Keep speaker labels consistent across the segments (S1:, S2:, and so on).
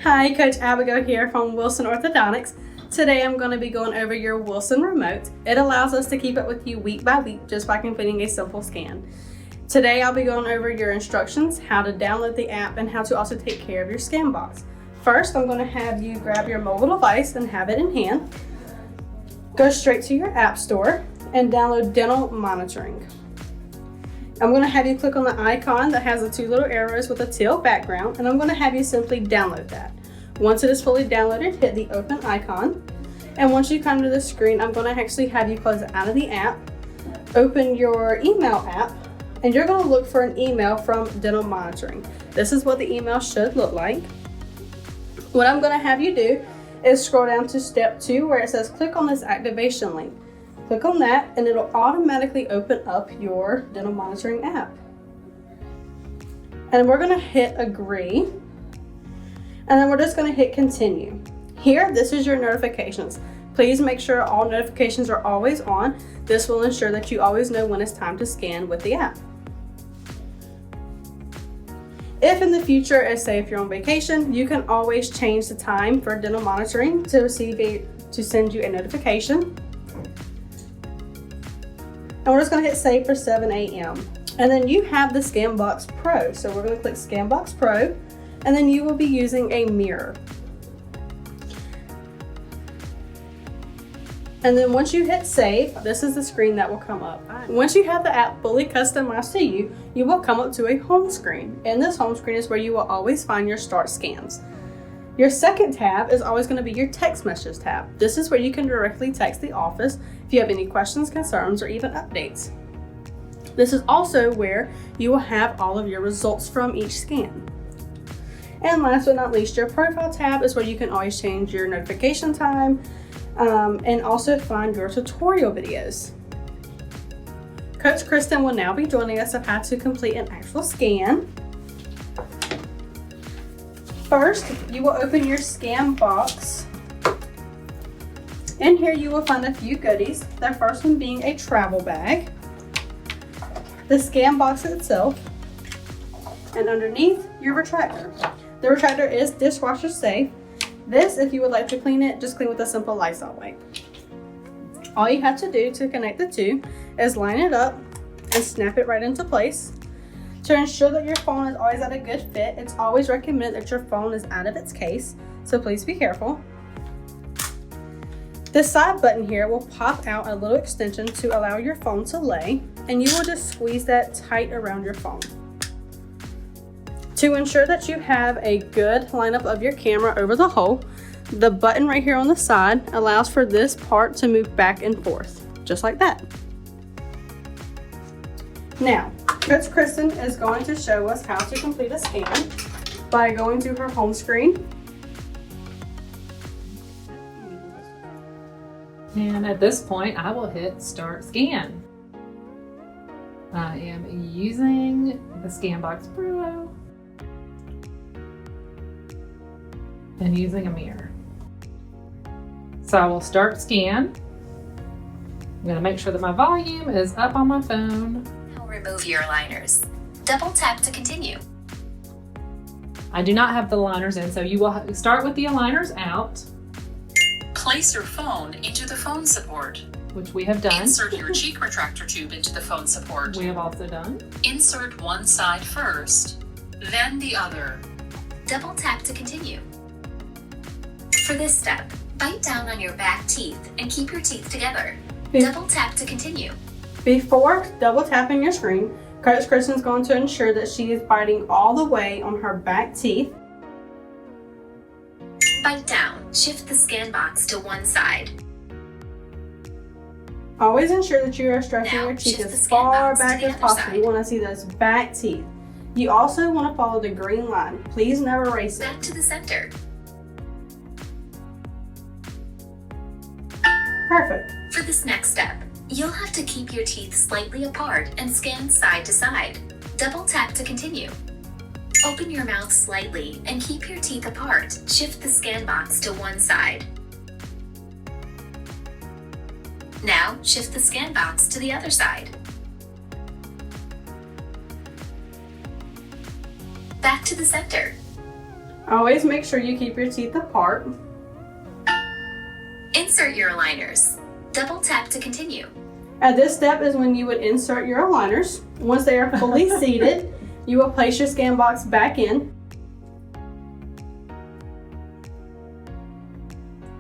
S1: Hi, Coach Abigail here from Wilson Orthodontics. Today I'm going to be going over your Wilson remote. It allows us to keep up with you week by week just by completing a simple scan. Today I'll be going over your instructions, how to download the app, and how to also take care of your scan box. First, I'm going to have you grab your mobile device and have it in hand. Go straight to your app store and download Dental Monitoring. I'm going to have you click on the icon that has the two little arrows with a teal background, and I'm going to have you simply download that. Once it is fully downloaded, hit the open icon, and once you come to the screen, I'm going to actually have you close it out of the app, open your email app, and you're going to look for an email from Dental Monitoring. This is what the email should look like. What I'm going to have you do is scroll down to step 2 where it says click on this activation link. Click on that and it'll automatically open up your Dental Monitoring app. And we're going to hit agree. And then we're just going to hit continue. Here, this is your notifications. Please make sure all notifications are always on. This will ensure that you always know when it's time to scan with the app. If in the future, say if you're on vacation, you can always change the time for Dental Monitoring to send you a notification. And we're just going to hit save for 7 a.m. And then you have the ScanBox Pro. So we're going to click ScanBox Pro, and then you will be using a mirror. And then once you hit save, this is the screen that will come up. Once you have the app fully customized to you, you will come up to a home screen. And this home screen is where you will always find your start scans. Your second tab is always going to be your text messages tab. This is where you can directly text the office if you have any questions, concerns, or even updates. This is also where you will have all of your results from each scan. And last but not least, your profile tab is where you can always change your notification time and also find your tutorial videos. Coach Kristen will now be joining us of how to complete an actual scan. First, you will open your scan box. In here you will find a few goodies. The first one being a travel bag, the scan box itself, and underneath your retractor. The retractor is dishwasher safe. This, if you would like to clean it, just clean with a simple Lysol wipe. All you have to do to connect the two is line it up and snap it right into place. To ensure that your phone is always at a good fit, it's always recommended that your phone is out of its case, so please be careful. This side button here will pop out a little extension to allow your phone to lay, and you will just squeeze that tight around your phone. To ensure that you have a good lineup of your camera over the hole, the button right here on the side allows for this part to move back and forth, just like that. Now, Coach Kristen is going to show us how to complete a scan by going to her home screen.
S2: And at this point, I will hit Start Scan. I am using the ScanBox Pro and using a mirror. So I will start scan. I'm going to make sure that my volume is up on my phone.
S3: Remove your aligners. Double tap to continue.
S2: I do not have the aligners in, so you will start with the aligners out.
S3: Place your phone into the phone support.
S2: Which we have done.
S3: Insert your cheek retractor tube into the phone support.
S2: We have also done.
S3: Insert one side first, then the other. Double tap to continue. For this step, bite down on your back teeth and keep your teeth together. Double tap to continue.
S1: Before double tapping your screen, Coach Kristen is going to ensure that she is biting all the way on her back teeth.
S3: Bite down. Shift the scan box to one side.
S1: Always ensure that you are stretching
S3: Now,
S1: your teeth
S3: shift the
S1: as
S3: scan
S1: far
S3: box to
S1: back
S3: the
S1: as
S3: other
S1: possible.
S3: side.
S1: You want to see those back teeth. You also want to follow the green line. Please never erase it.
S3: Back to the center.
S1: Perfect.
S3: For this next step, you'll have to keep your teeth slightly apart and scan side to side. Double tap to continue. Open your mouth slightly and keep your teeth apart. Shift the scan box to one side. Now, shift the scan box to the other side. Back to the center.
S1: Always make sure you keep your teeth apart.
S3: Insert your aligners. Double tap to continue.
S1: At this step is when you would insert your aligners. Once they are fully seated, you will place your scan box back in.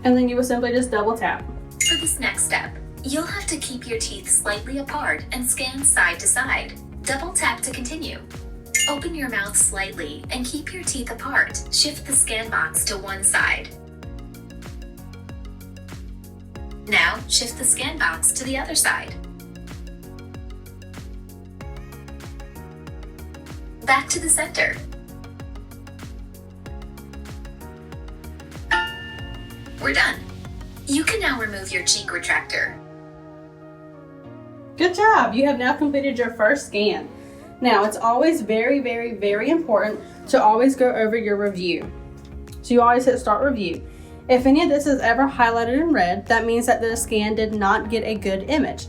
S1: And then you will simply just double tap.
S3: For this next step, you'll have to keep your teeth slightly apart and scan side to side. Double tap to continue. Open your mouth slightly and keep your teeth apart. Shift the scan box to one side. Now, shift the scan box to the other side. Back to the center. We're done. You can now remove your cheek retractor.
S1: Good job! You have now completed your first scan. Now, it's always very, very, very important to always go over your review. So you always hit start review. If any of this is ever highlighted in red, that means that the scan did not get a good image.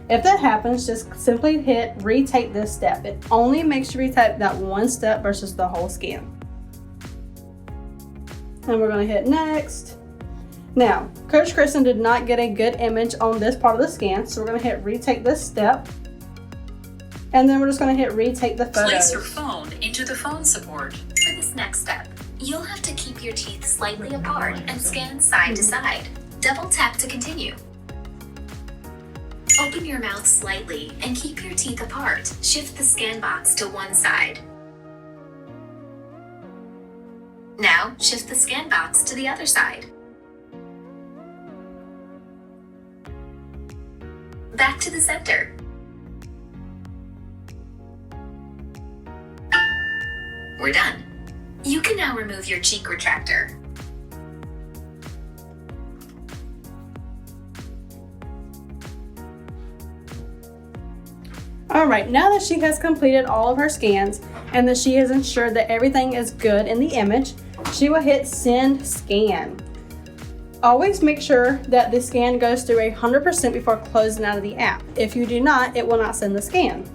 S1: If that happens, just simply hit retake this step. It only makes you retake that one step versus the whole scan. And we're going to hit next. Now, Coach Kristen did not get a good image on this part of the scan, so we're going to hit retake this step. And then we're just going to hit retake the photos.
S3: Place your phone into the phone support. For this next step, you'll have to keep your teeth slightly apart and scan side to side. Double tap to continue. Open your mouth slightly and keep your teeth apart. Shift the scan box to one side. Now, shift the scan box to the other side. Back to the center. We're done. You can now remove your cheek retractor.
S1: All right, now that she has completed all of her scans and that she has ensured that everything is good in the image, she will hit send scan. Always make sure that the scan goes through 100% before closing out of the app. If you do not, it will not send the scan.